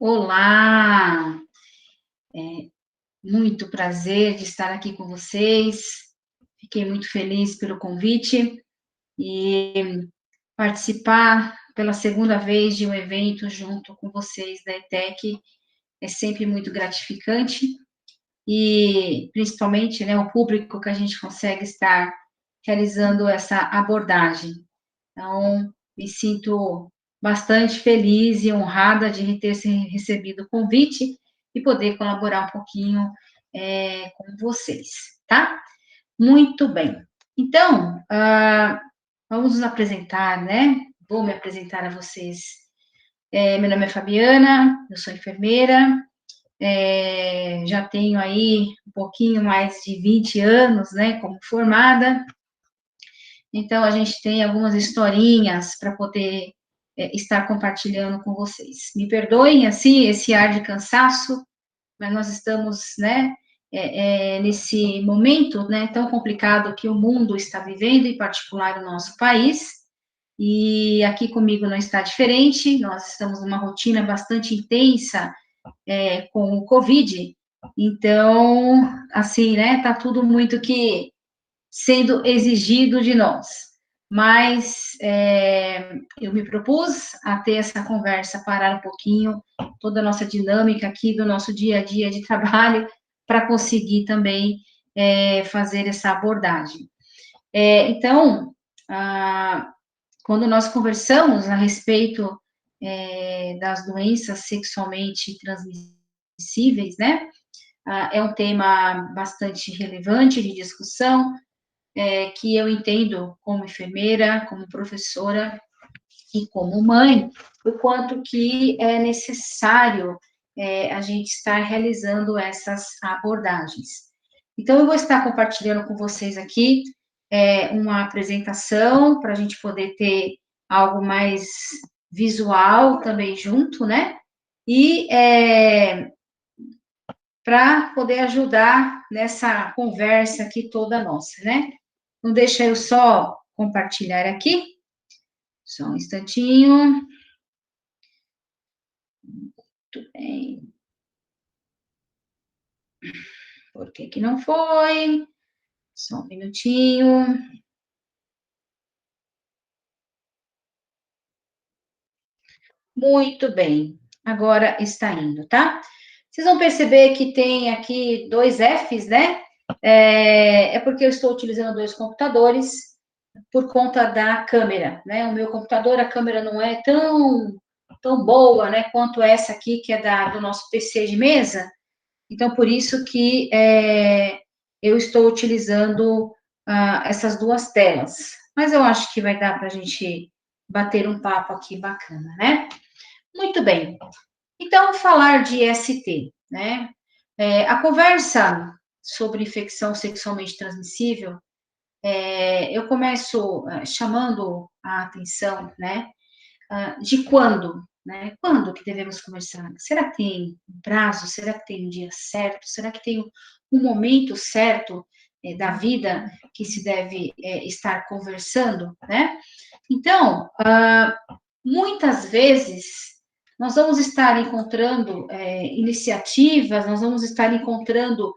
Olá, muito prazer de estar aqui com vocês. Fiquei muito feliz pelo convite e participar pela segunda vez de um evento junto com vocês da ETEC é sempre muito gratificante e principalmente, né, o público que a gente consegue estar realizando essa abordagem. Então, me sinto bastante feliz e honrada de ter recebido o convite e poder colaborar um pouquinho com vocês, tá? Muito bem. Então, vamos nos apresentar, né? Vou me apresentar a vocês. Meu nome é Fabiana, eu sou enfermeira, já tenho aí um pouquinho mais de 20 anos, né, como formada. Então, a gente tem algumas historinhas para poder estar compartilhando com vocês. Me perdoem, assim, esse ar de cansaço, mas nós estamos, né, nesse momento, né, tão complicado que o mundo está vivendo, em particular o nosso país, e aqui comigo não está diferente, nós estamos numa rotina bastante intensa com o Covid, então, assim, né, tá tudo muito que sendo exigido de nós. Mas eu me propus a ter essa conversa, parar um pouquinho toda a nossa dinâmica aqui do nosso dia a dia de trabalho, para conseguir também fazer essa abordagem. Então, quando nós conversamos a respeito das doenças sexualmente transmissíveis, né? É um tema bastante relevante de discussão, que eu entendo como enfermeira, como professora e como mãe, o quanto que é necessário a gente estar realizando essas abordagens. Então, eu vou estar compartilhando com vocês aqui uma apresentação para a gente poder ter algo mais visual também junto, né? E para poder ajudar nessa conversa aqui toda nossa, né? Então, deixa eu só compartilhar aqui, só um instantinho. Muito bem. Por que que não foi? Só um minutinho. Muito bem. Agora está indo, tá? Vocês vão perceber que tem aqui dois Fs, né? É porque eu estou utilizando dois computadores por conta da câmera, né? O meu computador, a câmera não é tão boa, né, quanto essa aqui, que é do nosso PC de mesa. Então, por isso que eu estou utilizando essas duas telas. Mas eu acho que vai dar para a gente bater um papo aqui bacana, né? Muito bem. Então, falar de ST, né? A conversa sobre infecção sexualmente transmissível, eu começo chamando a atenção, né? De quando, né? Quando que devemos conversar? Será que tem um prazo? Será que tem um dia certo? Será que tem um momento certo da vida que se deve estar conversando, né? Então, muitas vezes nós vamos estar encontrando iniciativas, nós vamos estar encontrando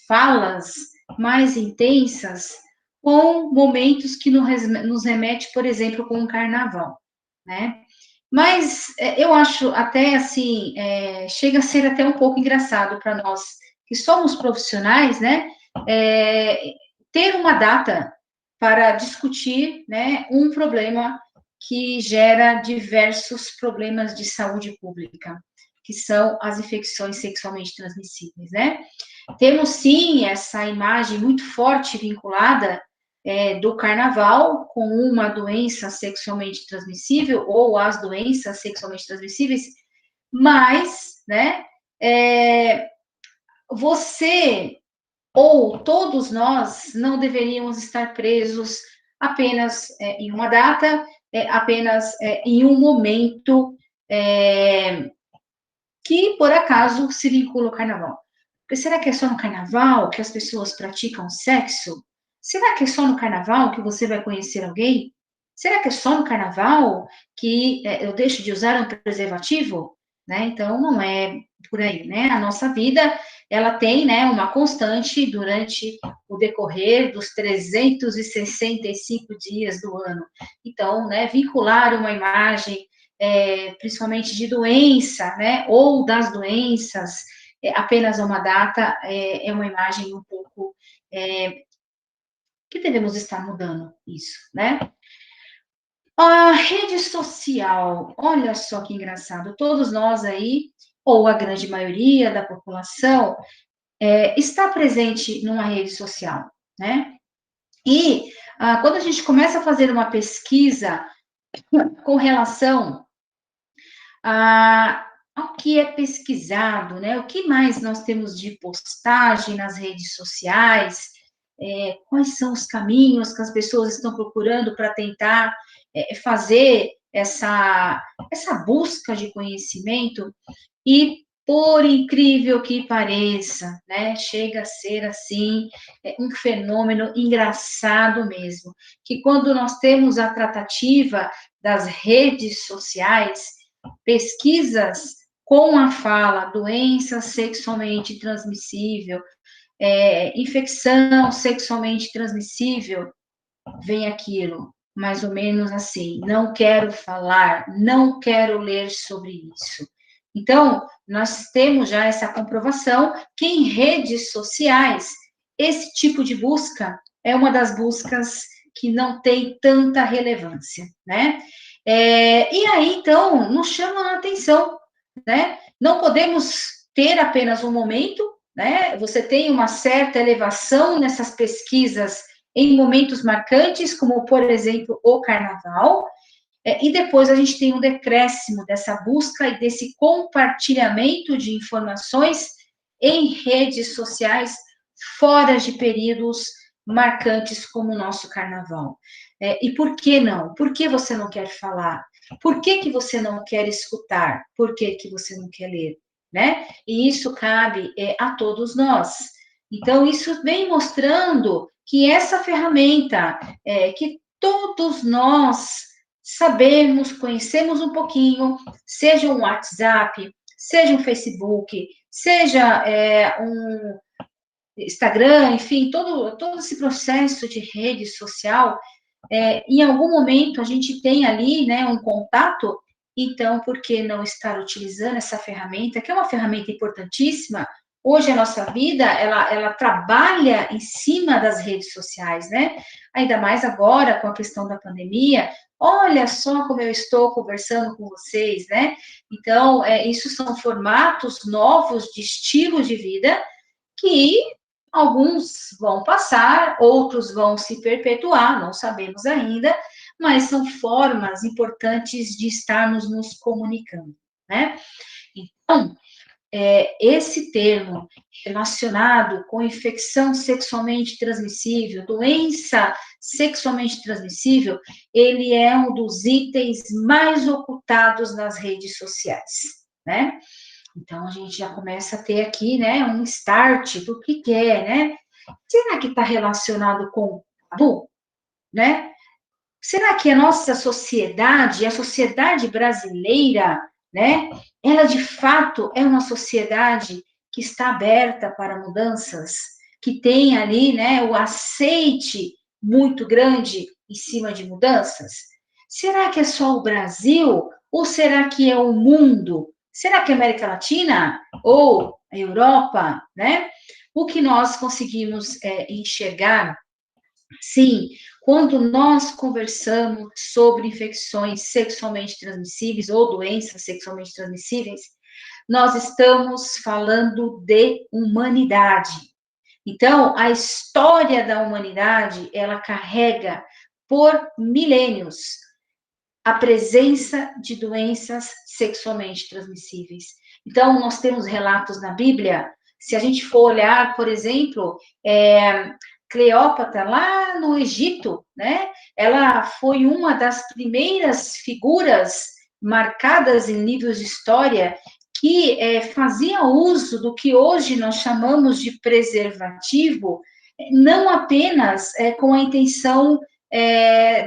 falas mais intensas com momentos que nos remete, por exemplo, com o carnaval, né? Mas eu acho até assim, chega a ser até um pouco engraçado para nós que somos profissionais, né? Ter uma data para discutir, né, um problema que gera diversos problemas de saúde pública, que são as infecções sexualmente transmissíveis, né? Temos sim essa imagem muito forte vinculada do carnaval com uma doença sexualmente transmissível ou as doenças sexualmente transmissíveis, mas, né, você ou todos nós não deveríamos estar presos apenas em uma data, apenas em um momento que, por acaso, se vincula ao carnaval. Porque será que é só no carnaval que as pessoas praticam sexo? Será que é só no carnaval que você vai conhecer alguém? Será que é só no carnaval que eu deixo de usar um preservativo? né? Então, não é por aí, né? A nossa vida, ela tem, né, uma constante durante o decorrer dos 365 dias do ano. Então, né, vincular uma imagem, principalmente de doença, né, ou das doenças, apenas a uma data, é uma imagem um pouco que devemos estar mudando isso, né? A rede social, olha só que engraçado, todos nós aí, ou a grande maioria da população, está presente numa rede social, né? E quando a gente começa a fazer uma pesquisa com relação ao que é pesquisado, né? O que mais nós temos de postagem nas redes sociais, quais são os caminhos que as pessoas estão procurando para tentar fazer essa busca de conhecimento, e por incrível que pareça, né, chega a ser assim, um fenômeno engraçado mesmo, que quando nós temos a tratativa das redes sociais, pesquisas com a fala doença sexualmente transmissível, infecção sexualmente transmissível, vem aquilo, mais ou menos assim, não quero falar, não quero ler sobre isso. Então, nós temos já essa comprovação que em redes sociais, esse tipo de busca é uma das buscas que não tem tanta relevância, né? E aí, então, nos chama a atenção, né? Não podemos ter apenas um momento, né? Você tem uma certa elevação nessas pesquisas em momentos marcantes, como, por exemplo, o carnaval, e depois a gente tem um decréscimo dessa busca e desse compartilhamento de informações em redes sociais fora de períodos marcantes como o nosso carnaval. E por que não? Por que você não quer falar? Por que você não quer escutar? Por que você não quer ler? Né? E isso cabe a todos nós. Então, isso vem mostrando que essa ferramenta, que todos nós sabemos, conhecemos um pouquinho, seja um WhatsApp, seja um Facebook, seja um Instagram, enfim, todo esse processo de rede social, em algum momento a gente tem ali, né, um contato, então por que não estar utilizando essa ferramenta, que é uma ferramenta importantíssima? Hoje a nossa vida, ela trabalha em cima das redes sociais, né? Ainda mais agora com a questão da pandemia. Olha só como eu estou conversando com vocês, né? Então, isso são formatos novos de estilo de vida que alguns vão passar, outros vão se perpetuar, não sabemos ainda, mas são formas importantes de estarmos nos comunicando, né? Então, esse termo relacionado com infecção sexualmente transmissível, doença sexualmente transmissível, ele é um dos itens mais ocultados nas redes sociais, né? Então, a gente já começa a ter aqui, né, um start do que é, né? Será que está relacionado com tabu, né? Será que a nossa sociedade, a sociedade brasileira, né, ela de fato é uma sociedade que está aberta para mudanças, que tem ali, né, o aceite muito grande em cima de mudanças? Será que é só o Brasil ou será que é o mundo? Será que é a América Latina ou a Europa, né? O que nós conseguimos enxergar, sim, quando nós conversamos sobre infecções sexualmente transmissíveis ou doenças sexualmente transmissíveis, nós estamos falando de humanidade. Então, a história da humanidade, ela carrega por milênios a presença de doenças sexualmente transmissíveis. Então, nós temos relatos na Bíblia, se a gente for olhar, por exemplo, Cleópatra, lá no Egito, né? Ela foi uma das primeiras figuras marcadas em livros de história que fazia uso do que hoje nós chamamos de preservativo, não apenas com a intenção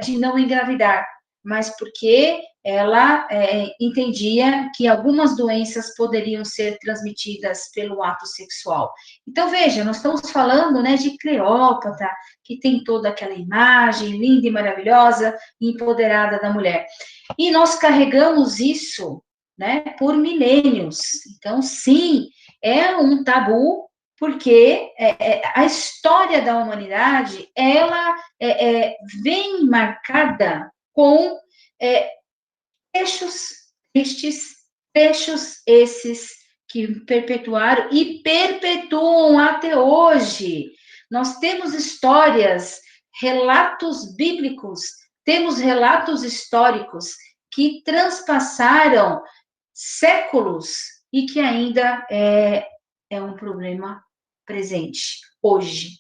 de não engravidar, mas porque ela entendia que algumas doenças poderiam ser transmitidas pelo ato sexual. Então, veja, nós estamos falando, né, de Cleópatra, que tem toda aquela imagem linda e maravilhosa, empoderada da mulher. E nós carregamos isso, né, por milênios. Então, sim, é um tabu, porque a história da humanidade, ela vem marcada com trechos tristes, trechos esses que perpetuaram e perpetuam até hoje. Nós temos histórias, relatos bíblicos, temos relatos históricos que transpassaram séculos e que ainda é um problema presente, hoje,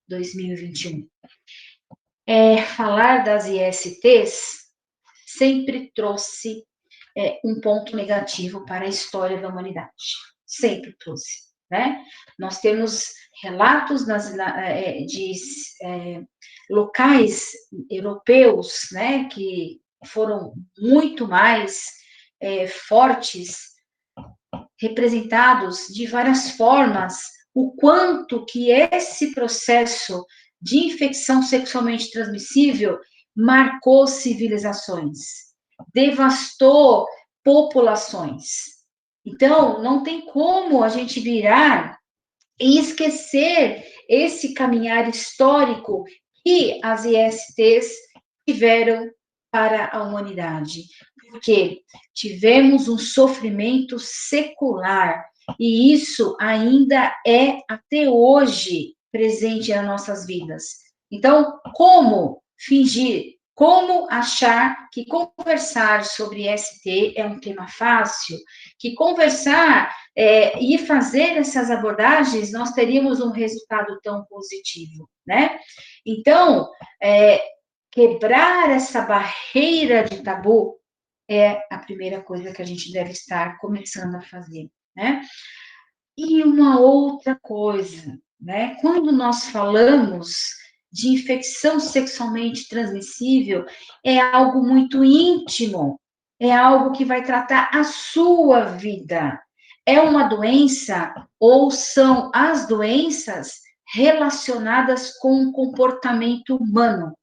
2021. Falar das ISTs sempre trouxe um ponto negativo para a história da humanidade. Sempre trouxe, né? Nós temos relatos de locais europeus, né, que foram muito mais fortes, representados de várias formas, o quanto que esse processo de infecção sexualmente transmissível marcou civilizações, devastou populações. Então, não tem como a gente virar e esquecer esse caminhar histórico que as ISTs tiveram para a humanidade, porque tivemos um sofrimento secular, e isso ainda é, até hoje, presente nas nossas vidas. Então, como fingir, como achar que conversar sobre ST é um tema fácil, que conversar e fazer essas abordagens, nós teríamos um resultado tão positivo, né? Então, quebrar essa barreira de tabu é a primeira coisa que a gente deve estar começando a fazer, né? E uma outra coisa, né? Quando nós falamos de infecção sexualmente transmissível, é algo muito íntimo, é algo que vai tratar a sua vida. É uma doença ou são as doenças relacionadas com o comportamento humano,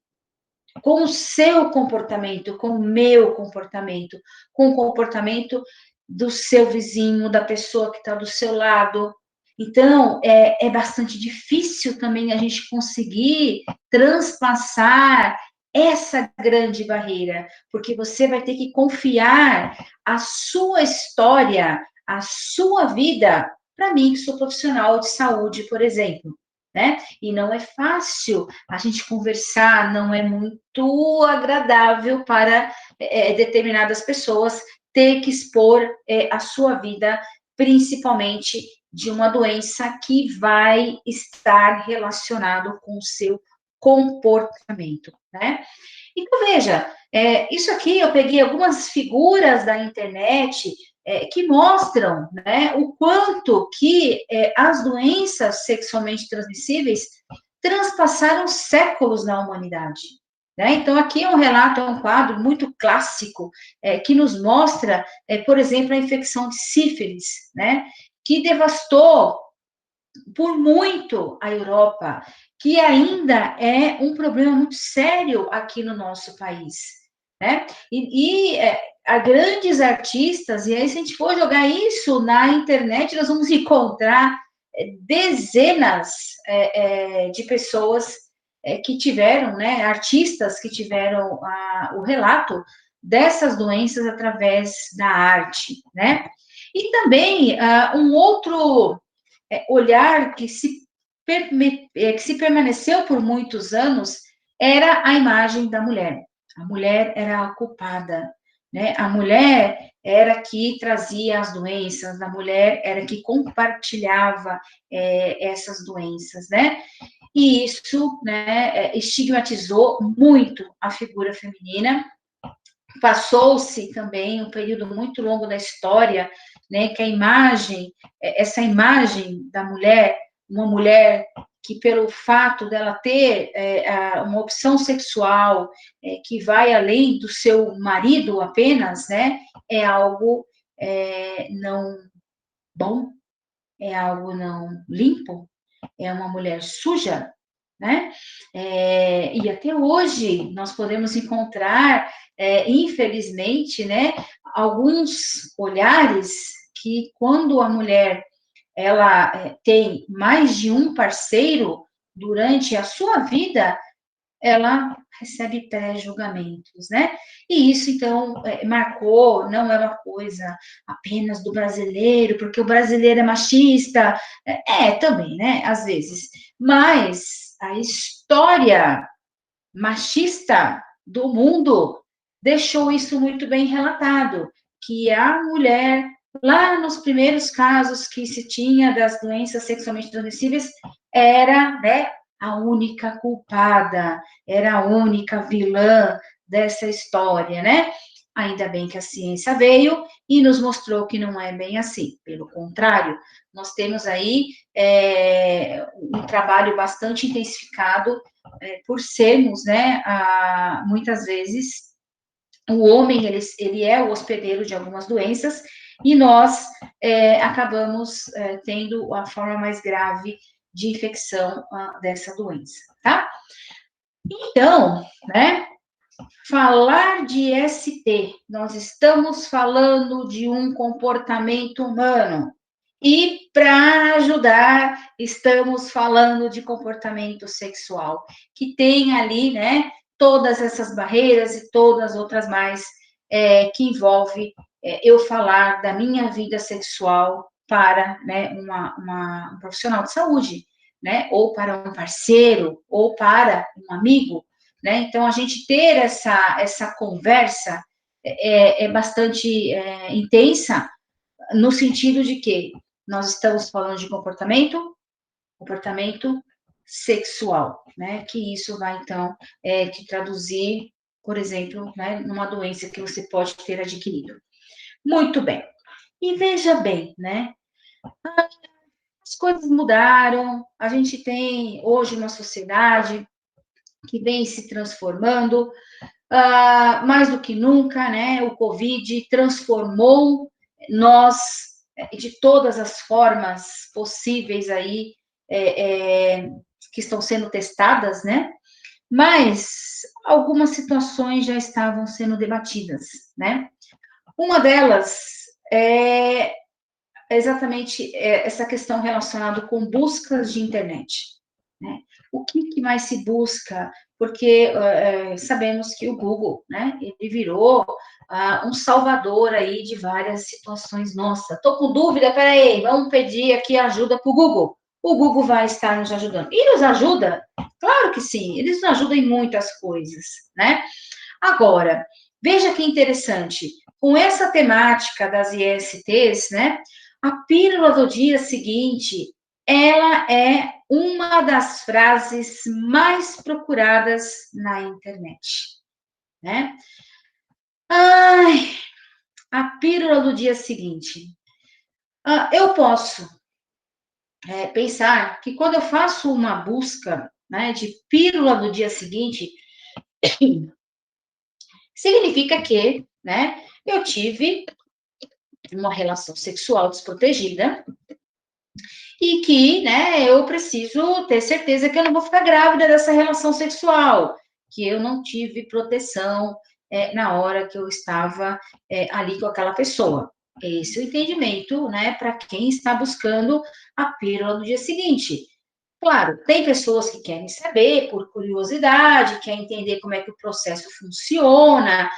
com o seu comportamento, com o meu comportamento, com o comportamento do seu vizinho, da pessoa que está do seu lado. Então, é bastante difícil também a gente conseguir transpassar essa grande barreira, porque você vai ter que confiar a sua história, a sua vida, para mim, que sou profissional de saúde, por exemplo, né? E não é fácil a gente conversar, não é muito agradável para determinadas pessoas ter que expor a sua vida, principalmente de uma doença que vai estar relacionado com o seu comportamento, né? Então, veja, isso aqui eu peguei algumas figuras da internet que mostram, né, o quanto que as doenças sexualmente transmissíveis transpassaram séculos na humanidade. Né? Então, aqui é um relato, é um quadro muito clássico, que nos mostra, por exemplo, a infecção de sífilis, né, que devastou por muito a Europa, que ainda é um problema muito sério aqui no nosso país, né? Há grandes artistas, e aí se a gente for jogar isso na internet, nós vamos encontrar dezenas de pessoas que tiveram, né, artistas que tiveram o relato dessas doenças através da arte, né? E também um outro olhar que se permaneceu por muitos anos era a imagem da mulher. A mulher era a culpada, né? A mulher era que trazia as doenças, a mulher era que compartilhava essas doenças, né? E isso, né, estigmatizou muito a figura feminina. Passou-se também um período muito longo da história, né, que essa imagem da mulher, uma mulher que pelo fato dela ter uma opção sexual que vai além do seu marido apenas, né, é algo não bom, é algo não limpo, é uma mulher suja, né? E até hoje nós podemos encontrar, infelizmente, né, alguns olhares que quando a mulher ela tem mais de um parceiro durante a sua vida, ela recebe pré-julgamentos, né? E isso, então, marcou, não é uma coisa apenas do brasileiro, porque o brasileiro é machista, também, né, às vezes, mas a história machista do mundo deixou isso muito bem relatado, que a mulher, lá nos primeiros casos que se tinha das doenças sexualmente transmissíveis, era, né, a única culpada, era a única vilã dessa história, né? Ainda bem que a ciência veio e nos mostrou que não é bem assim. Pelo contrário, nós temos aí um trabalho bastante intensificado por sermos, né, muitas vezes, o homem, ele é o hospedeiro de algumas doenças, e nós acabamos tendo a forma mais grave de infecção dessa doença, tá? Então, né, falar de ST, nós estamos falando de um comportamento humano, e para ajudar, estamos falando de comportamento sexual, que tem ali, né, todas essas barreiras e todas as outras mais, que envolve eu falar da minha vida sexual para, né, um profissional de saúde, né, ou para um parceiro, ou para um amigo, né? Então, a gente ter essa conversa bastante intensa, no sentido de que nós estamos falando de comportamento sexual, né? Que isso vai, então, te traduzir, por exemplo, né, numa doença que você pode ter adquirido. Muito bem. E veja bem, né? As coisas mudaram, a gente tem hoje uma sociedade que vem se transformando, mais do que nunca, né? O Covid transformou nós de todas as formas possíveis aí que estão sendo testadas, né? Mas algumas situações já estavam sendo debatidas, né? Uma delas é exatamente essa questão relacionada com buscas de internet, né? O que mais se busca? Porque sabemos que o Google, né, ele virou um salvador aí de várias situações. Nossa, estou com dúvida, peraí, vamos pedir aqui ajuda para o Google. O Google vai estar nos ajudando. E nos ajuda? Claro que sim, eles nos ajudam em muitas coisas, né? Agora, veja que interessante, com essa temática das ISTs, né, a pílula do dia seguinte, ela é uma das frases mais procuradas na internet, né? Ai, a pílula do dia seguinte. Eu posso pensar que quando eu faço uma busca, né, de pílula do dia seguinte, significa que, né, eu tive uma relação sexual desprotegida e que, né, eu preciso ter certeza que eu não vou ficar grávida dessa relação sexual, que eu não tive proteção na hora que eu estava ali com aquela pessoa. Esse é o entendimento, né, para quem está buscando a pílula no dia seguinte. Claro, tem pessoas que querem saber por curiosidade, querem entender como é que o processo funciona,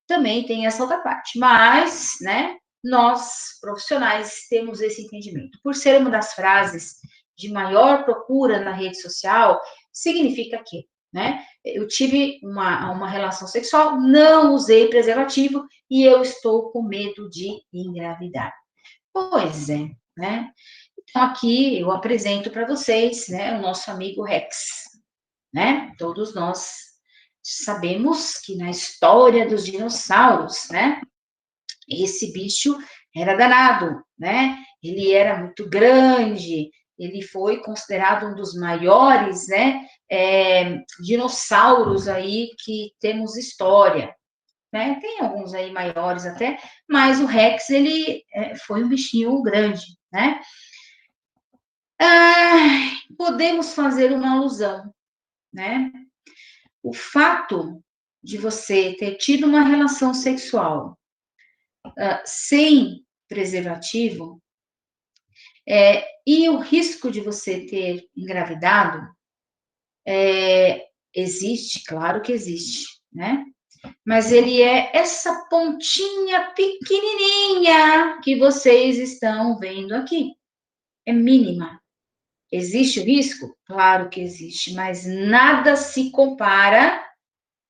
também tem essa outra parte, mas, né, nós, profissionais, temos esse entendimento. Por ser uma das frases de maior procura na rede social, significa que, né, eu tive uma relação sexual, não usei preservativo e eu estou com medo de engravidar. Pois é, né? Então, aqui eu apresento para vocês, né, o nosso amigo Rex, né? Todos nós sabemos que na história dos dinossauros, né, esse bicho era danado, né? Ele era muito grande, ele foi considerado um dos maiores, né, dinossauros aí que temos história, né? Tem alguns aí maiores até, mas o Rex, ele foi um bichinho grande, né? Podemos fazer uma alusão, né? O fato de você ter tido uma relação sexual sem preservativo, e o risco de você ter engravidado, existe, claro que existe, né? Mas ele é essa pontinha pequenininha que vocês estão vendo aqui. É mínima. Existe o risco? Claro que existe, mas nada se compara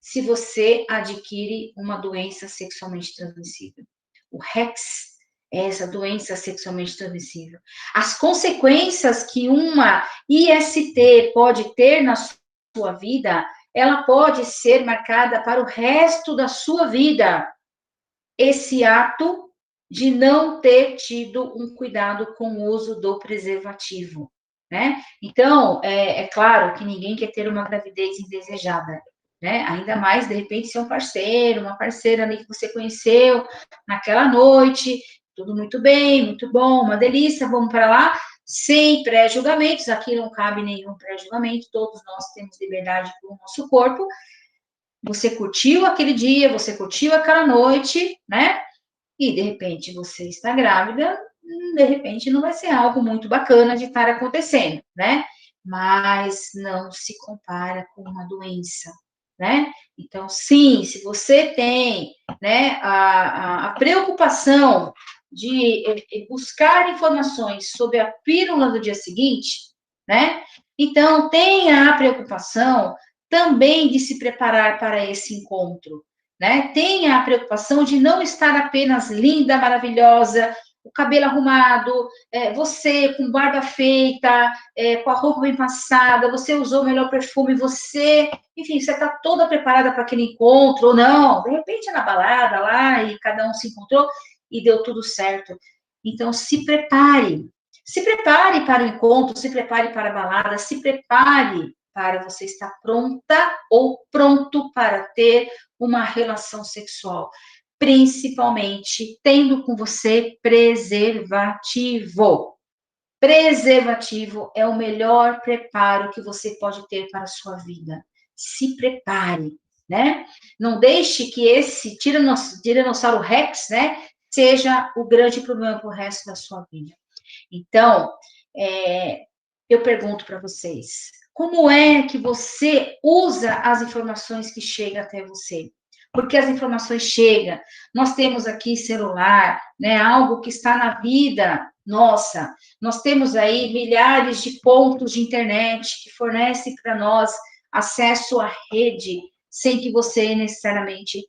se você adquire uma doença sexualmente transmissível. O Rex é essa doença sexualmente transmissível. As consequências que uma IST pode ter na sua vida, ela pode ser marcada para o resto da sua vida. Esse ato de não ter tido um cuidado com o uso do preservativo, né? Então, é claro que ninguém quer ter uma gravidez indesejada, né? Ainda mais, de repente, ser um parceiro, uma parceira ali que você conheceu naquela noite, tudo muito bem, muito bom, uma delícia, vamos para lá, sem pré-julgamentos, aqui não cabe nenhum pré-julgamento, todos nós temos liberdade para o nosso corpo. Você curtiu aquele dia, você curtiu aquela noite, né? E de repente você está grávida, de repente não vai ser algo muito bacana de estar acontecendo, né? Mas não se compara com uma doença, né? Então, sim, se você tem, né, a preocupação de buscar informações sobre a pílula do dia seguinte, né? Então, tenha a preocupação também de se preparar para esse encontro, né? Tenha a preocupação de não estar apenas linda, maravilhosa, o cabelo arrumado, você com barba feita, com a roupa bem passada, você usou o melhor perfume, você, enfim, você está toda preparada para aquele encontro, ou não, de repente é na balada lá, e cada um se encontrou, e deu tudo certo. Então, se prepare para o encontro, se prepare para a balada, se prepare para você estar pronta ou pronto para ter uma relação sexual, principalmente tendo com você preservativo. Preservativo é o melhor preparo que você pode ter para a sua vida. Se prepare, né? Não deixe que esse tiranossauro Rex, né, seja o grande problema para o resto da sua vida. Então, eu pergunto para vocês, como é que você usa as informações que chegam até você? Porque as informações chegam, nós temos aqui celular, né, algo que está na vida nossa, nós temos aí milhares de pontos de internet que fornecem para nós acesso à rede, sem que você necessariamente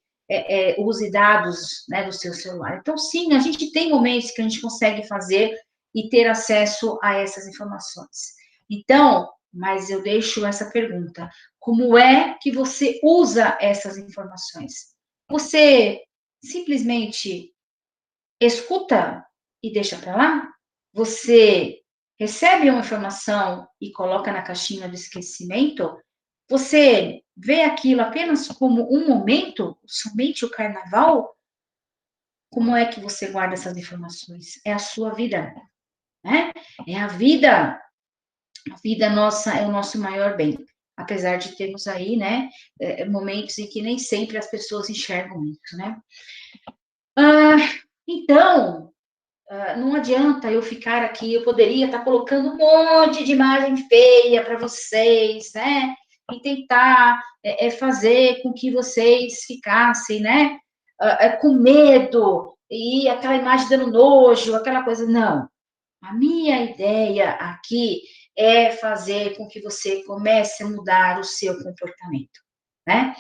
use dados, né, do seu celular. Então, sim, a gente tem momentos que a gente consegue fazer e ter acesso a essas informações. Então, mas eu deixo essa pergunta: como é que você usa essas informações? Você simplesmente escuta e deixa para lá? Você recebe uma informação e coloca na caixinha do esquecimento? Você vê aquilo apenas como um momento, somente o carnaval? Como é que você guarda essas informações? É a sua vida, né? É a vida nossa é o nosso maior bem. Apesar de termos aí, né, momentos em que nem sempre as pessoas enxergam isso, né? Então, não adianta eu ficar aqui, eu poderia estar colocando um monte de imagem feia para vocês, né? E tentar fazer com que vocês ficassem, né? Com medo, e aquela imagem dando nojo, aquela coisa. Não. A minha ideia aqui é fazer com que você comece a mudar o seu comportamento, né?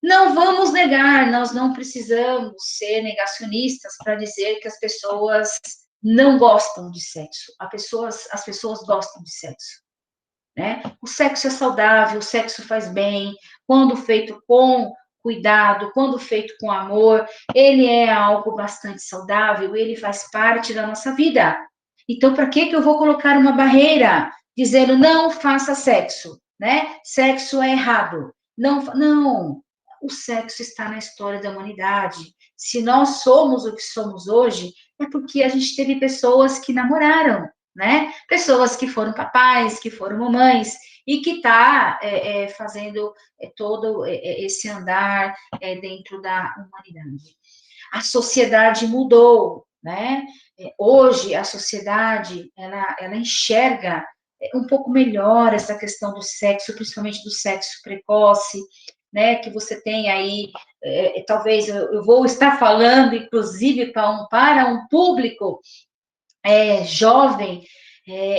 Não vamos negar, nós não precisamos ser negacionistas para dizer que as pessoas não gostam de sexo. As pessoas gostam de sexo, né? O sexo é saudável, o sexo faz bem, quando feito com cuidado, quando feito com amor, ele é algo bastante saudável, ele faz parte da nossa vida. Então, para que eu vou colocar uma barreira dizendo não faça sexo, né? Sexo é errado. Não, o sexo está na história da humanidade. Se nós somos o que somos hoje, é porque a gente teve pessoas que namoraram, né? Pessoas que foram papais, que foram mamães, e que está fazendo todo esse andar dentro da humanidade. A sociedade mudou, né? Hoje a sociedade ela enxerga um pouco melhor essa questão do sexo, principalmente do sexo precoce, né? Que você tem aí, talvez eu vou estar falando, inclusive, para um público jovem.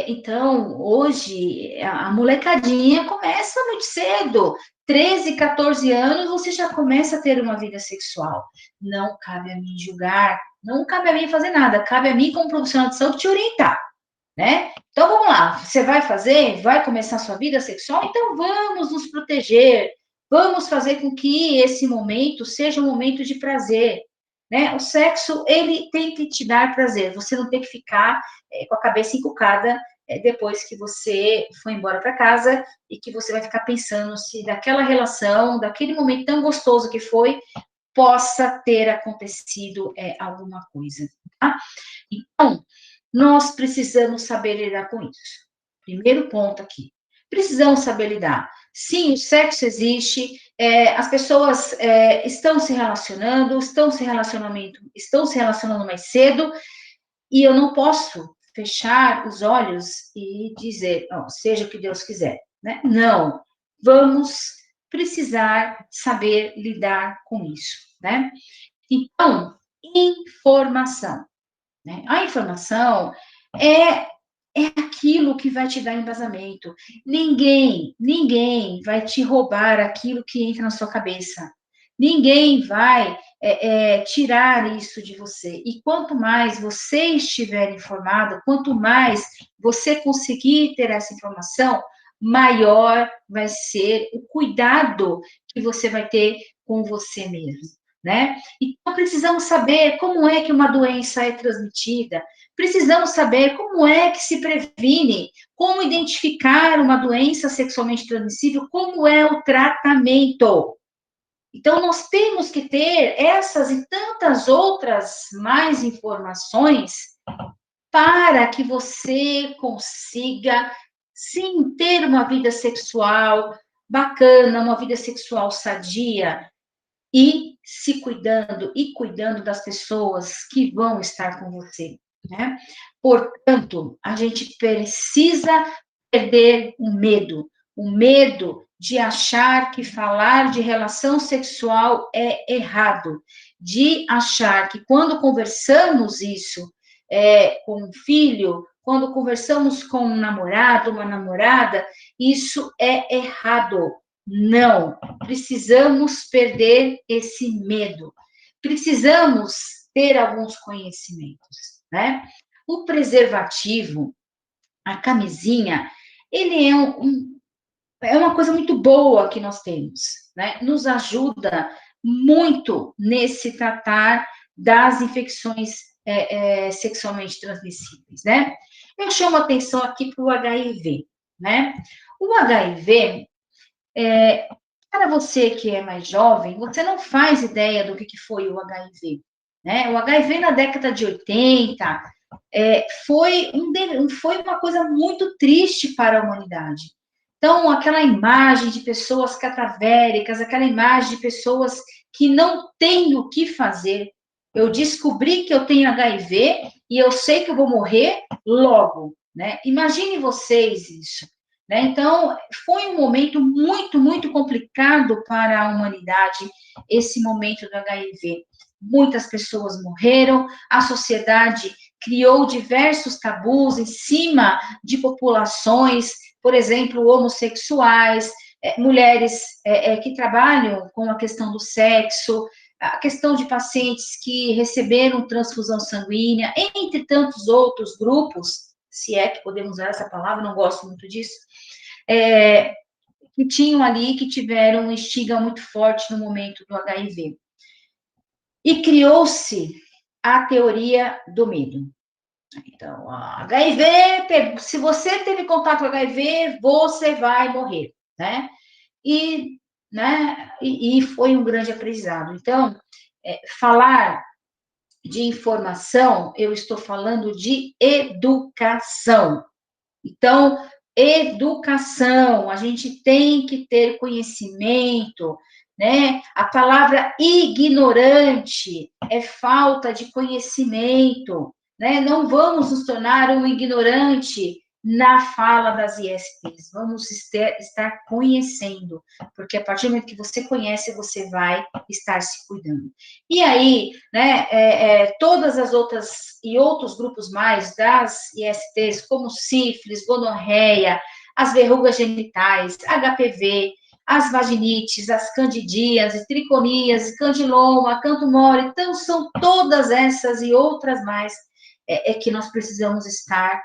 Então, hoje, a molecadinha começa muito cedo. 13, 14 anos, você já começa a ter uma vida sexual. Não cabe a mim julgar, não cabe a mim fazer nada, cabe a mim, como profissional de saúde, te orientar, né? Então, vamos lá, você vai fazer, vai começar a sua vida sexual, então vamos nos proteger, vamos fazer com que esse momento seja um momento de prazer, né? O sexo, ele tem que te dar prazer, você não tem que ficar com a cabeça encucada depois que você foi embora para casa e que você vai ficar pensando se daquela relação, daquele momento tão gostoso que foi, possa ter acontecido alguma coisa, tá? Então, nós precisamos saber lidar com isso. Primeiro ponto aqui. Precisamos saber lidar. Sim, o sexo existe, as pessoas estão se relacionando, estão se relacionando mais cedo, e eu não posso fechar os olhos e dizer, oh, seja o que Deus quiser, né? Não, vamos precisar saber lidar com isso, né? Então, informação, né? A informação é aquilo que vai te dar embasamento. Ninguém vai te roubar aquilo que entra na sua cabeça. Ninguém vai tirar isso de você. E quanto mais você estiver informado, quanto mais você conseguir ter essa informação, maior vai ser o cuidado que você vai ter com você mesmo, né? Então, precisamos saber como é que uma doença é transmitida, precisamos saber como é que se previne, como identificar uma doença sexualmente transmissível, como é o tratamento. Então, nós temos que ter essas e tantas outras mais informações para que você consiga, sim, ter uma vida sexual bacana, uma vida sexual sadia, e se cuidando e cuidando das pessoas que vão estar com você, né? Portanto, a gente precisa perder o medo de achar que falar de relação sexual é errado, de achar que quando conversamos isso com um filho, quando conversamos com um namorado, uma namorada, isso é errado. Não, precisamos perder esse medo. Precisamos ter alguns conhecimentos, né? O preservativo, a camisinha, ele é uma coisa muito boa que nós temos, né? Nos ajuda muito nesse tratar das infecções sexualmente transmissíveis, né? Eu chamo atenção aqui para o HIV, né? O HIV, para você que é mais jovem, você não faz ideia do que foi o HIV, né? O HIV na década de 80 foi uma coisa muito triste para a humanidade. Então, aquela imagem de pessoas cadavéricas, aquela imagem de pessoas que não têm o que fazer. Eu descobri que eu tenho HIV e eu sei que eu vou morrer logo, né? Imagine vocês isso, né? Então, foi um momento muito, muito complicado para a humanidade, esse momento do HIV. Muitas pessoas morreram, a sociedade criou diversos tabus em cima de populações, por exemplo, homossexuais, mulheres que trabalham com a questão do sexo, a questão de pacientes que receberam transfusão sanguínea, entre tantos outros grupos, se é que podemos usar essa palavra, não gosto muito disso, que tinham ali, que tiveram um estigma muito forte no momento do HIV. E criou-se a teoria do medo. Então, HIV, se você teve contato com HIV, você vai morrer, né? E, e foi um grande aprendizado. Então, falar de informação, eu estou falando de educação. Então, educação, a gente tem que ter conhecimento, né? A palavra ignorante é falta de conhecimento, né? Não vamos nos tornar um ignorante na fala das ISTs, vamos estar conhecendo, porque a partir do momento que você conhece, você vai estar se cuidando. E aí, né, todas as outras e outros grupos mais das ISTs, como sífilis, gonorreia, as verrugas genitais, HPV, as vaginites, as candidíase, triconias, candiloma, canto mole, então são todas essas e outras mais que nós precisamos estar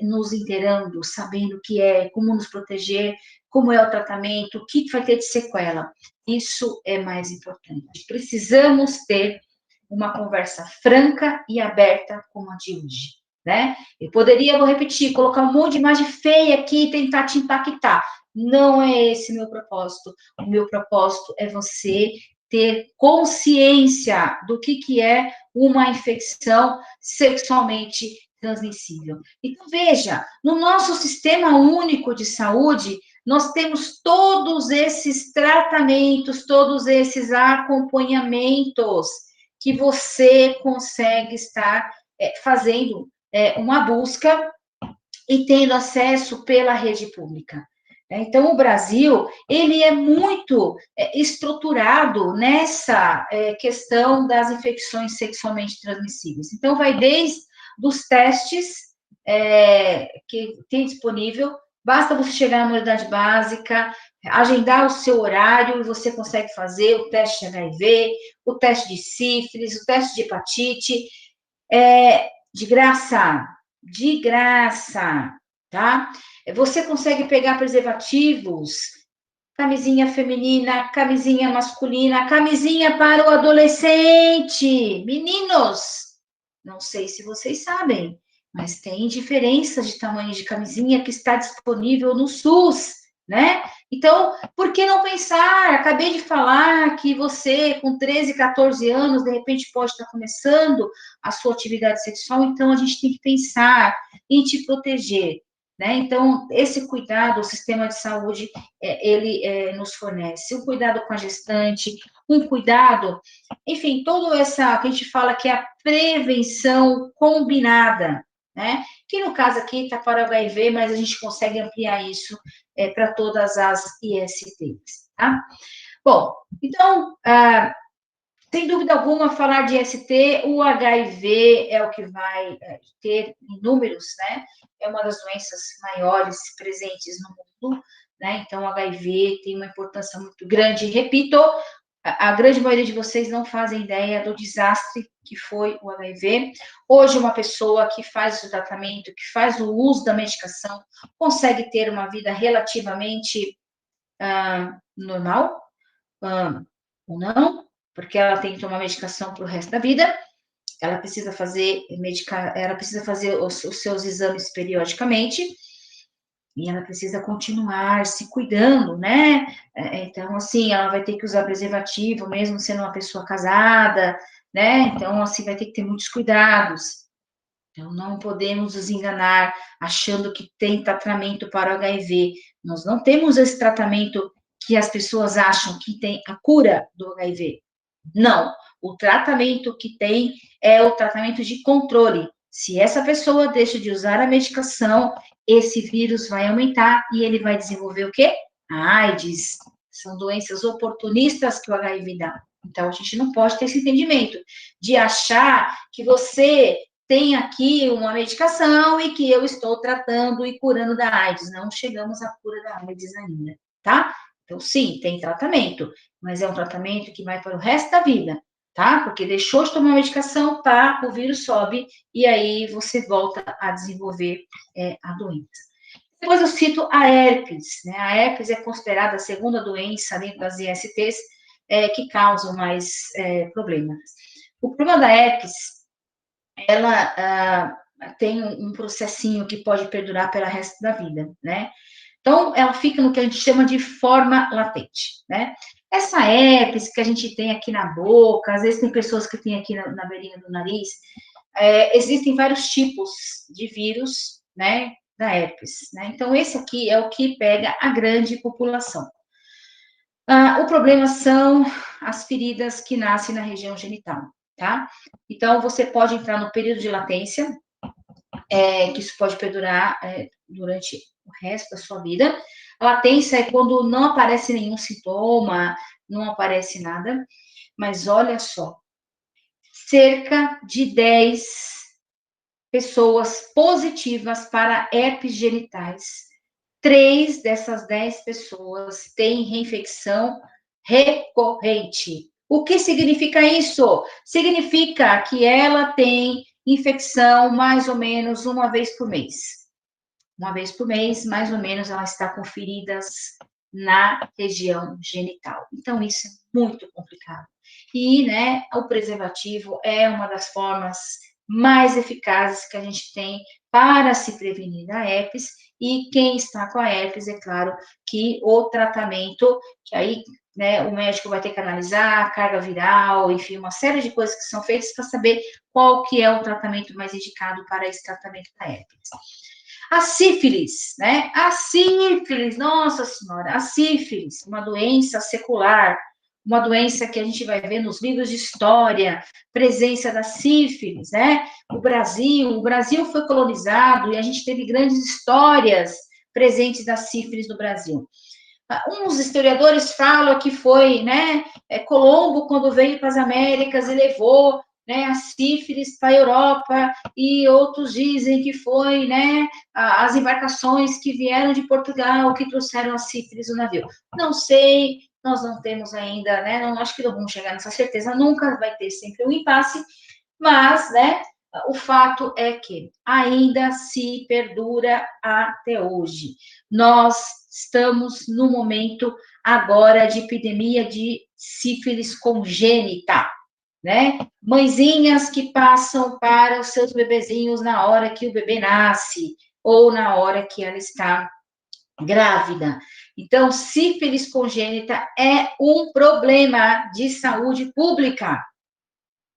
nos inteirando, sabendo o que é, como nos proteger, como é o tratamento, o que vai ter de sequela. Isso é mais importante. Precisamos ter uma conversa franca e aberta como a de hoje, né? Eu poderia, vou repetir, colocar um monte de imagem feia aqui e tentar te impactar. Não é esse o meu propósito. O meu propósito é você ter consciência do que é uma infecção sexualmente transmissível. Então, veja, no nosso sistema único de saúde, nós temos todos esses tratamentos, todos esses acompanhamentos que você consegue estar fazendo uma busca e tendo acesso pela rede pública. Então, o Brasil, ele é muito estruturado nessa questão das infecções sexualmente transmissíveis. Então, vai desde os testes que tem disponível, basta você chegar na unidade básica, agendar o seu horário e você consegue fazer o teste de HIV, o teste de sífilis, o teste de hepatite, de graça, tá? Você consegue pegar preservativos, camisinha feminina, camisinha masculina, camisinha para o adolescente. Meninos, não sei se vocês sabem, mas tem diferença de tamanho de camisinha que está disponível no SUS, né? Então, por que não pensar? Acabei de falar que você, com 13, 14 anos, de repente pode estar começando a sua atividade sexual, então a gente tem que pensar em te proteger, né? Então, esse cuidado, o sistema de saúde, ele nos fornece. Um cuidado com a gestante, um cuidado, enfim, todo essa, que a gente fala que é a prevenção combinada, né? Que no caso aqui está para o HIV, mas a gente consegue ampliar isso para todas as ISTs, tá? Bom, então, sem dúvida alguma, falar de IST, o HIV é o que vai ter em números, né? É uma das doenças maiores presentes no mundo, né? Então, o HIV tem uma importância muito grande. Repito, a grande maioria de vocês não fazem ideia do desastre que foi o HIV. Hoje, uma pessoa que faz o tratamento, que faz o uso da medicação, consegue ter uma vida relativamente normal, ou não, porque ela tem que tomar medicação para o resto da vida, ela precisa fazer os seus exames periodicamente, e ela precisa continuar se cuidando, né? Então, assim, ela vai ter que usar preservativo, mesmo sendo uma pessoa casada, né? Então, assim, vai ter que ter muitos cuidados. Então, não podemos nos enganar achando que tem tratamento para o HIV. Nós não temos esse tratamento que as pessoas acham que tem a cura do HIV. Não. O tratamento que tem é o tratamento de controle. Se essa pessoa deixa de usar a medicação, esse vírus vai aumentar e ele vai desenvolver o quê? A AIDS. São doenças oportunistas que o HIV dá. Então, a gente não pode ter esse entendimento de achar que você tem aqui uma medicação e que eu estou tratando e curando da AIDS. Não chegamos à cura da AIDS ainda, tá? Então, sim, tem tratamento, mas é um tratamento que vai para o resto da vida, tá? Porque deixou de tomar medicação, tá, o vírus sobe e aí você volta a desenvolver a doença. Depois eu cito a herpes, né? A herpes é considerada a segunda doença dentro das ISTs que causam mais problemas. O problema da herpes, ela tem um processinho que pode perdurar pelo resto da vida, né? Então, ela fica no que a gente chama de forma latente, né? Essa herpes que a gente tem aqui na boca, às vezes tem pessoas que têm aqui na beirinha do nariz, existem vários tipos de vírus, né, da herpes, né? Então, esse aqui é o que pega a grande população. O problema são as feridas que nascem na região genital, tá? Então, você pode entrar no período de latência, que isso pode perdurar durante o resto da sua vida. A latência é quando não aparece nenhum sintoma, não aparece nada, mas olha só, cerca de 10 pessoas positivas para herpes genitais. 3 dessas 10 pessoas têm reinfecção recorrente. O que significa isso? Significa que ela tem infecção mais ou menos uma vez por mês. Uma vez por mês, mais ou menos, ela está com feridas na região genital. Então, isso é muito complicado. E, né, o preservativo é uma das formas mais eficazes que a gente tem para se prevenir da herpes, e quem está com a herpes, é claro que o tratamento, que aí, né, o médico vai ter que analisar a carga viral, enfim, uma série de coisas que são feitas para saber qual que é o tratamento mais indicado para esse tratamento da herpes. A sífilis, né? A sífilis, nossa senhora, a sífilis, uma doença secular, uma doença que a gente vai ver nos livros de história, presença da sífilis, né? O Brasil foi colonizado e a gente teve grandes histórias presentes da sífilis no Brasil. Uns historiadores falam que foi, né, Colombo, quando veio para as Américas e levou, né, a sífilis para a Europa, e outros dizem que foi, né, as embarcações que vieram de Portugal que trouxeram a sífilis no navio. Não sei, nós não temos ainda, né, não, acho que não vamos chegar nessa certeza nunca, vai ter sempre um impasse, mas, né, o fato é que ainda se perdura até hoje. Nós estamos no momento agora de epidemia de sífilis congênita, né? Mãezinhas que passam para os seus bebezinhos na hora que o bebê nasce ou na hora que ela está grávida. Então, sífilis congênita é um problema de saúde pública.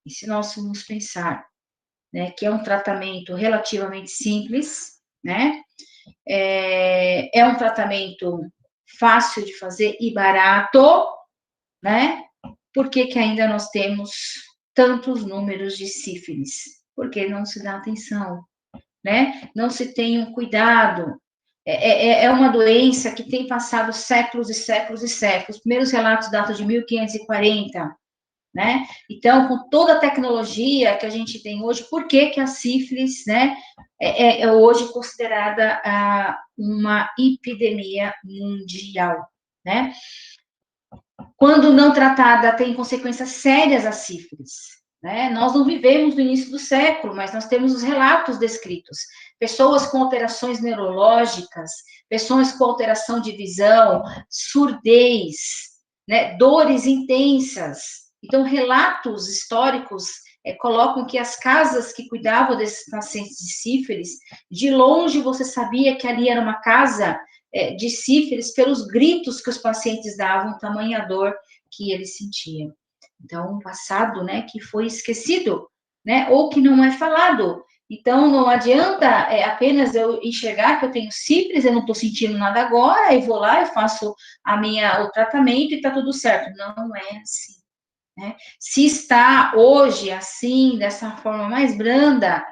E se nós formos pensar, né, que é um tratamento relativamente simples, né? É um tratamento fácil de fazer e barato, né? Por que que ainda nós temos tantos números de sífilis? Porque não se dá atenção, né? Não se tem um cuidado. É uma doença que tem passado séculos e séculos e séculos. Os primeiros relatos datam de 1540, né? Então, com toda a tecnologia que a gente tem hoje, por que que a sífilis, né, é hoje considerada uma epidemia mundial, né? Quando não tratada, tem consequências sérias a sífilis, né? Nós não vivemos no início do século, mas nós temos os relatos descritos. Pessoas com alterações neurológicas, pessoas com alteração de visão, surdez, né? Dores intensas. Então, relatos históricos colocam que as casas que cuidavam desses pacientes de sífilis, de longe você sabia que ali era uma casa de sífilis pelos gritos que os pacientes davam, tamanha dor que eles sentiam. Então, um passado, né, que foi esquecido, né, ou que não é falado. Então, não adianta apenas eu enxergar que eu tenho sífilis, eu não estou sentindo nada agora, e vou lá, eu faço o tratamento e está tudo certo. Não é assim, né? Se está hoje assim, dessa forma mais branda,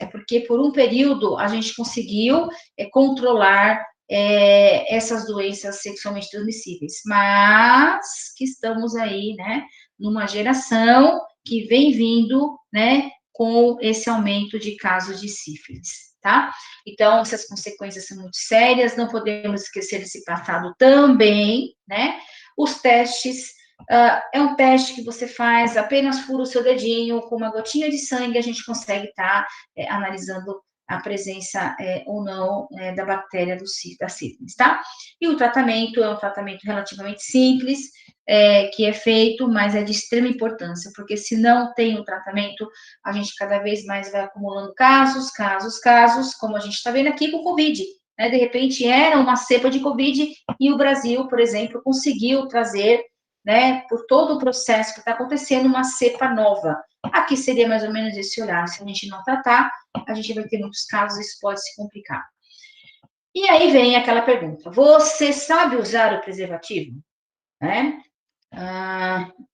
é porque por um período a gente conseguiu controlar essas doenças sexualmente transmissíveis, mas que estamos aí, né, numa geração que vem vindo, né, com esse aumento de casos de sífilis, tá? Então, essas consequências são muito sérias, não podemos esquecer desse passado também, né? Os testes, é um teste que você faz, apenas fura o seu dedinho, com uma gotinha de sangue, a gente consegue estar analisando a presença ou não da bactéria da sífilis, tá? E o tratamento é um tratamento relativamente simples, que é feito, mas é de extrema importância, porque se não tem o tratamento, a gente cada vez mais vai acumulando casos, como a gente está vendo aqui com o Covid, né? De repente era uma cepa de Covid e o Brasil, por exemplo, conseguiu trazer, né, por todo o processo que está acontecendo, uma cepa nova. Aqui seria mais ou menos esse olhar, se a gente não tratar, a gente vai ter muitos casos, isso pode se complicar. E aí vem aquela pergunta: você sabe usar o preservativo? Né?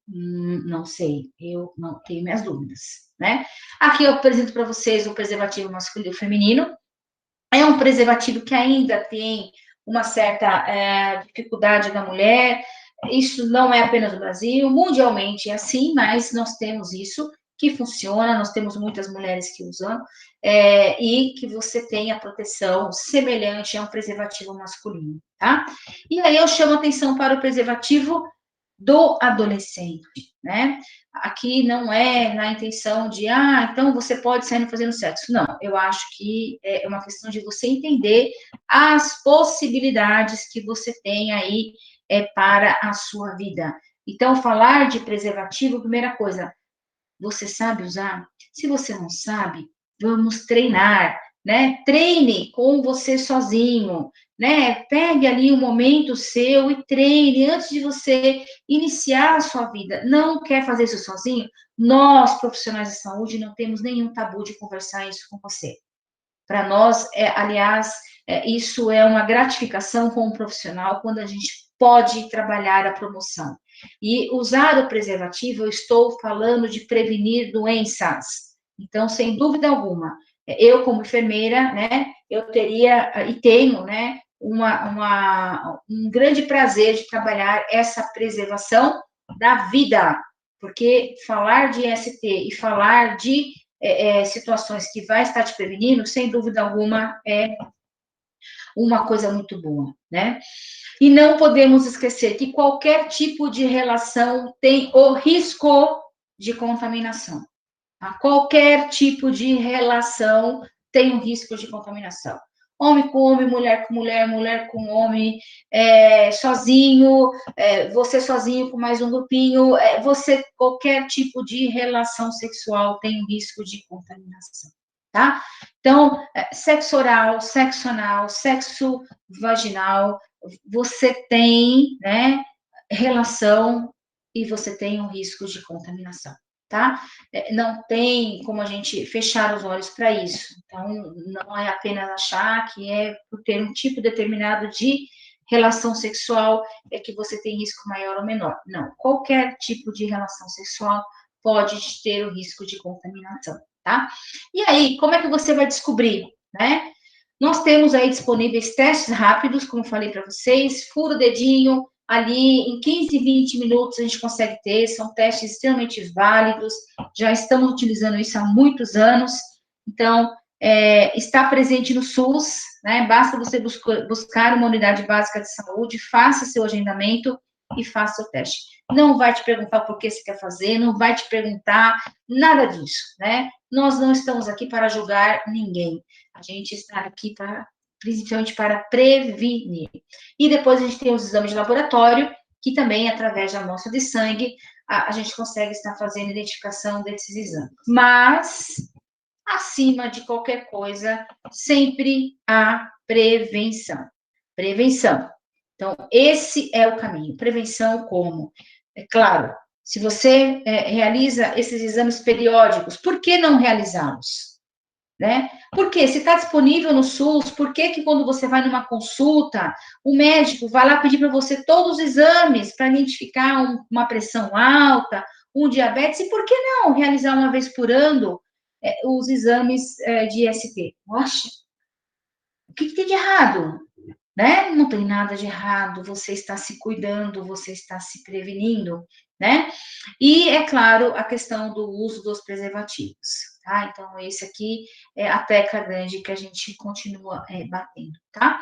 Não sei, eu não tenho minhas dúvidas, né? Aqui eu apresento para vocês o preservativo masculino e feminino. É um preservativo que ainda tem uma certa dificuldade da mulher. Isso não é apenas no Brasil, mundialmente é assim, mas nós temos isso que funciona, nós temos muitas mulheres que usam, e que você tem a proteção semelhante a um preservativo masculino, tá? E aí eu chamo atenção para o preservativo do adolescente, né? Aqui não é na intenção de, então você pode sair fazendo sexo. Não, eu acho que é uma questão de você entender as possibilidades que você tem aí para a sua vida. Então, falar de preservativo, primeira coisa, você sabe usar? Se você não sabe, vamos treinar, né? Treine com você sozinho, né? Pegue ali um momento seu e treine antes de você iniciar a sua vida. Não quer fazer isso sozinho? Nós, profissionais de saúde, não temos nenhum tabu de conversar isso com você. Para nós, aliás, isso é uma gratificação como profissional quando a gente pode trabalhar a promoção. E usar o preservativo, eu estou falando de prevenir doenças. Então, sem dúvida alguma, eu como enfermeira, né, eu teria e tenho, né, um grande prazer de trabalhar essa preservação da vida, porque falar de ST e falar de situações que vai estar te prevenindo, sem dúvida alguma, é uma coisa muito boa, né? E não podemos esquecer que qualquer tipo de relação tem o risco de contaminação. Tá? Qualquer tipo de relação tem um risco de contaminação. Homem com homem, mulher com mulher, mulher com homem, sozinho, você sozinho com mais um grupinho, qualquer tipo de relação sexual tem um risco de contaminação, tá? Então, sexo oral, sexo anal, sexo vaginal, você tem, né, relação e você tem um risco de contaminação, tá? Não tem como a gente fechar os olhos para isso. Então, não é apenas achar que é por ter um tipo determinado de relação sexual que você tem risco maior ou menor. Não, qualquer tipo de relação sexual pode ter o risco de contaminação, tá? E aí, como é que você vai descobrir, né? Nós temos aí disponíveis testes rápidos, como falei para vocês, fura o dedinho, ali em 15, 20 minutos a gente consegue ter, são testes extremamente válidos, já estamos utilizando isso há muitos anos, então, está presente no SUS, né, basta você buscar uma unidade básica de saúde, faça seu agendamento e faça o teste. Não vai te perguntar por que você quer fazer, não vai te perguntar nada disso, né, nós não estamos aqui para julgar ninguém, a gente está aqui principalmente para prevenir. E depois a gente tem os exames de laboratório, que também, através da amostra de sangue, a gente consegue estar fazendo identificação desses exames. Mas, acima de qualquer coisa, sempre a prevenção. Prevenção. Então, esse é o caminho. Prevenção como? É claro, se você realiza esses exames periódicos, por que não realizá-los? Né? Porque se está disponível no SUS, por que quando você vai numa consulta, o médico vai lá pedir para você todos os exames para identificar uma pressão alta, um diabetes, e por que não realizar uma vez por ano os exames de ST? Poxa, o que tem de errado? Né? Não tem nada de errado, você está se cuidando, você está se prevenindo, né? E, é claro, a questão do uso dos preservativos, tá? Então, esse aqui é a tecla grande que a gente continua batendo, tá?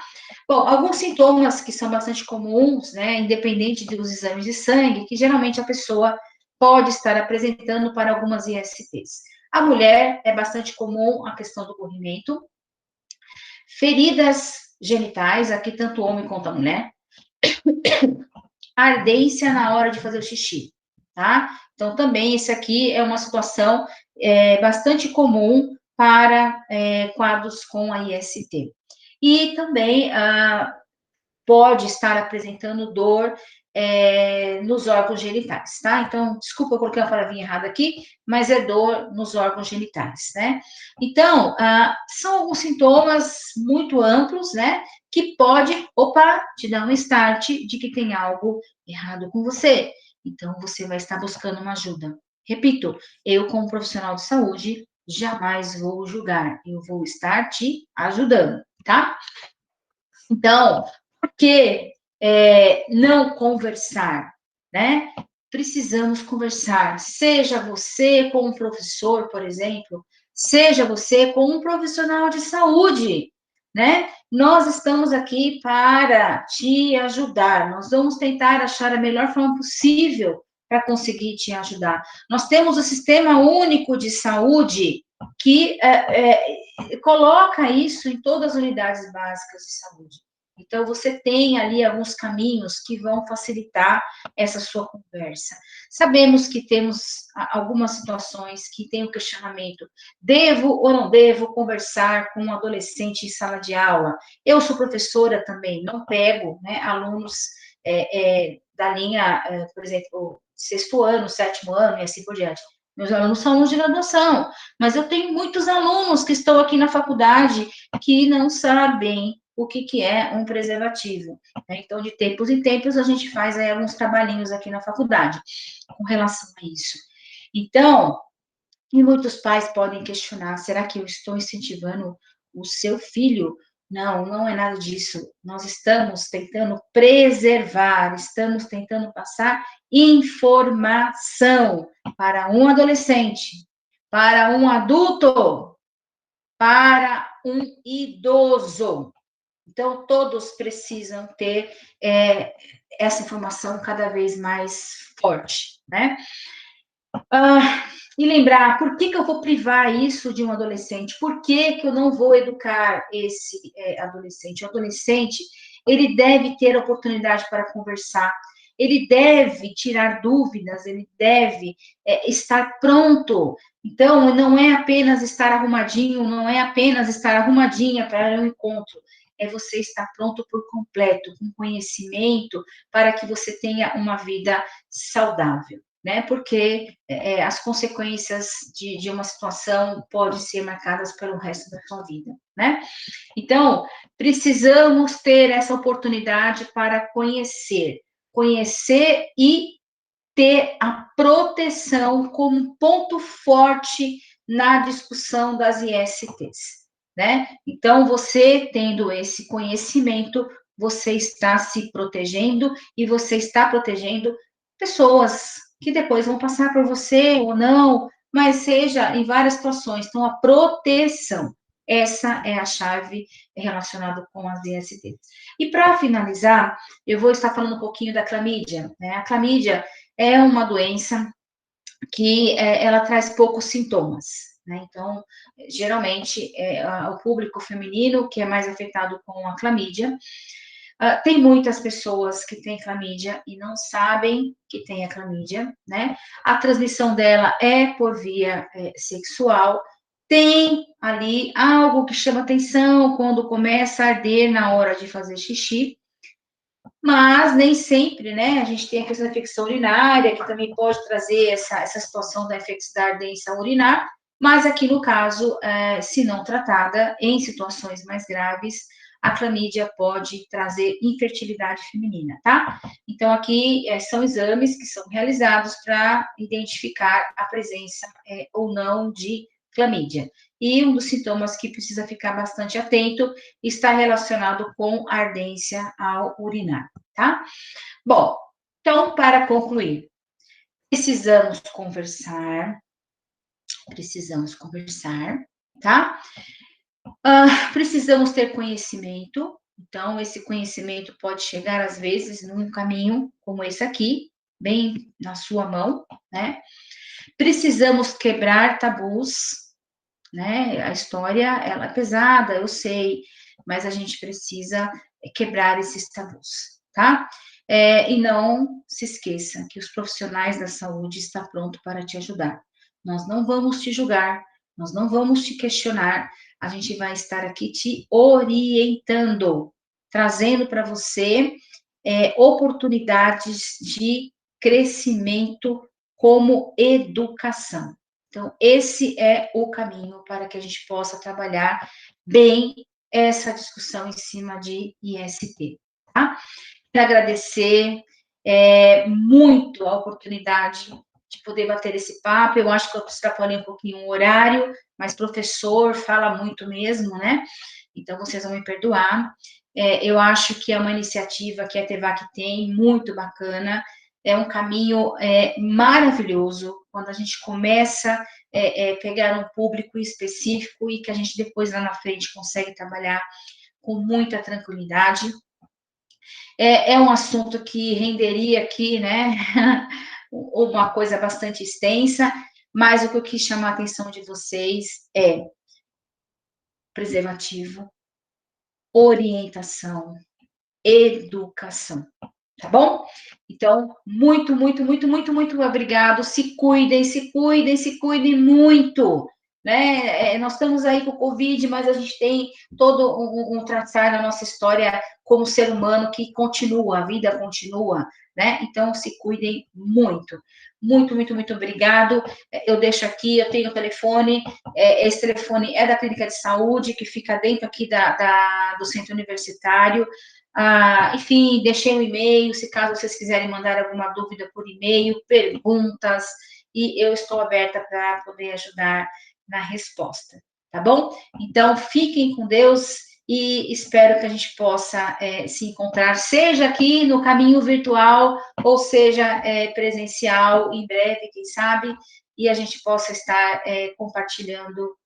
Bom, alguns sintomas que são bastante comuns, né, independente dos exames de sangue, que geralmente a pessoa pode estar apresentando para algumas ISTs. A mulher é bastante comum a questão do corrimento, feridas genitais, aqui tanto o homem quanto a mulher, ardência na hora de fazer o xixi, tá? Então, também, esse aqui é uma situação bastante comum para quadros com a IST. E também pode estar apresentando dor nos órgãos genitais, tá? Então, desculpa, eu coloquei uma palavrinha errada aqui, mas é dor nos órgãos genitais, né? Então, são alguns sintomas muito amplos, né? Que pode, te dar um start de que tem algo errado com você. Então, você vai estar buscando uma ajuda. Repito, eu, como profissional de saúde, jamais vou julgar, eu vou estar te ajudando, tá? Então, por que não conversar, né? Precisamos conversar, seja você com um professor, por exemplo, seja você com um profissional de saúde, né? Nós estamos aqui para te ajudar, nós vamos tentar achar a melhor forma possível para conseguir te ajudar. Nós temos o Sistema Único de Saúde, que coloca isso em todas as unidades básicas de saúde. Então, você tem ali alguns caminhos que vão facilitar essa sua conversa. Sabemos que temos algumas situações que tem o questionamento: devo ou não devo conversar com um adolescente em sala de aula? Eu sou professora também, não pego, né, alunos da linha, por exemplo, sexto ano, sétimo ano e assim por diante. Meus alunos são alunos de graduação, mas eu tenho muitos alunos que estão aqui na faculdade que não sabem o que é um preservativo. Né? Então, de tempos em tempos, a gente faz aí alguns trabalhinhos aqui na faculdade com relação a isso. Então, e muitos pais podem questionar: será que eu estou incentivando o seu filho? Não, não é nada disso. Nós estamos tentando preservar, estamos tentando passar informação para um adolescente, para um adulto, para um idoso. Então, todos precisam ter essa informação cada vez mais forte, né? E lembrar, por que eu vou privar isso de um adolescente? Por que eu não vou educar esse adolescente? O adolescente, ele deve ter oportunidade para conversar, ele deve tirar dúvidas, ele deve estar pronto. Então, não é apenas estar arrumadinho, não é apenas estar arrumadinha para um encontro, é você estar pronto por completo, com conhecimento, para que você tenha uma vida saudável, né? Porque as consequências de uma situação podem ser marcadas pelo resto da sua vida, né? Então, precisamos ter essa oportunidade para conhecer e ter a proteção como ponto forte na discussão das ISTs, né? Então, você tendo esse conhecimento, você está se protegendo e você está protegendo pessoas que depois vão passar por você ou não, mas seja em várias situações. Então, a proteção, essa é a chave relacionada com as ISTs. E para finalizar, eu vou estar falando um pouquinho da clamídia, né? A clamídia é uma doença que ela traz poucos sintomas, né? Então, geralmente, o público feminino que é mais afetado com a clamídia. Tem muitas pessoas que têm clamídia e não sabem que tem a clamídia, né? A transmissão dela é por via sexual. Tem ali algo que chama atenção quando começa a arder na hora de fazer xixi, mas nem sempre, né? A gente tem a questão da infecção urinária, que também pode trazer essa situação da ardência urinar, mas aqui no caso, se não tratada, em situações mais graves, a clamídia pode trazer infertilidade feminina, tá? Então, aqui são exames que são realizados para identificar a presença ou não de clamídia. E um dos sintomas que precisa ficar bastante atento está relacionado com ardência ao urinar, tá? Bom, então, para concluir, precisamos conversar, tá? Precisamos ter conhecimento, então, esse conhecimento pode chegar, às vezes, num caminho como esse aqui, bem na sua mão, né? Precisamos quebrar tabus, né? A história, ela é pesada, eu sei, mas a gente precisa quebrar esses tabus, tá? E não se esqueça que os profissionais da saúde estão prontos para te ajudar. Nós não vamos te julgar, nós não vamos te questionar, a gente vai estar aqui te orientando, trazendo para você oportunidades de crescimento como educação. Então, esse é o caminho para que a gente possa trabalhar bem essa discussão em cima de IST, tá? Quero agradecer muito a oportunidade de poder bater esse papo. Eu acho que eu extrapolei um pouquinho o horário, mas professor fala muito mesmo, né? Então, vocês vão me perdoar. Eu acho que é uma iniciativa que a TEVAC tem, muito bacana, é um caminho maravilhoso, quando a gente começa a pegar um público específico e que a gente depois, lá na frente, consegue trabalhar com muita tranquilidade. É um assunto que renderia aqui, né, uma coisa bastante extensa, mas o que eu quis chamar a atenção de vocês é preservativo, orientação, educação, tá bom? Então, muito, muito, muito, muito, muito obrigado. Se cuidem, se cuidem, se cuidem muito, né? Nós estamos aí com o Covid, mas a gente tem todo um traçar na nossa história como ser humano que continua, a vida continua, né? Então, se cuidem muito. Muito, muito, muito obrigado. Eu deixo aqui, eu tenho o telefone, esse telefone é da clínica de saúde, que fica dentro aqui do centro universitário. Enfim, deixei um e-mail, se caso vocês quiserem mandar alguma dúvida por e-mail, perguntas, e eu estou aberta para poder ajudar na resposta, tá bom? Então, fiquem com Deus e espero que a gente possa se encontrar, seja aqui no caminho virtual, ou seja presencial, em breve, quem sabe, e a gente possa estar compartilhando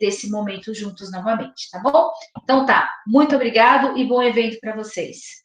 desse momento juntos novamente, tá bom? Então tá, muito obrigado e bom evento para vocês.